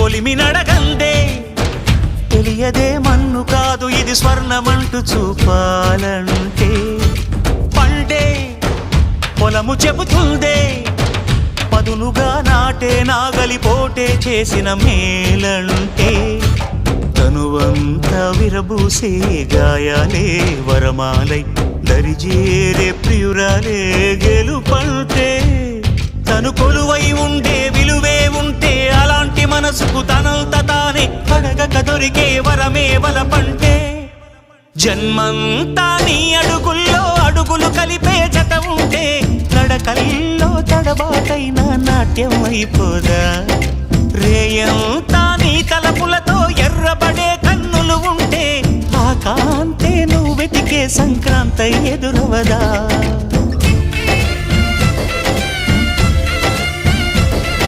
కొలిమి నడగందే తెలియదే మన్ను కాదు ఇది స్వర్ణమంటూ చూపాలంటే పండే పొలము చెబుతుందే పదునుగా నాటే నాగలిపోటే చేసిన మేలంటే తనువంతా విరబూసే గాయాలే వరమాలై దరిజేరే ప్రియురాలే గెలుపంటే తను కొలువై ఉండే విలువే ఉంటే అలాంటి మనసుకు తనంత తానే అడగక దొరికే వరమే వలపంటే జన్మంతా నీ అడుగుల్లో అడుగులు కలిపే జత ఉంటే నడకల్లో తడబాటైన నాట్యం అయిపోదా రేయంతా నీ తలపులతో ఎర్రబడే కన్నులు ఉంటే ఆ కాంతే నువ్వు వెతికే సంక్రాంతి ఎదురవదా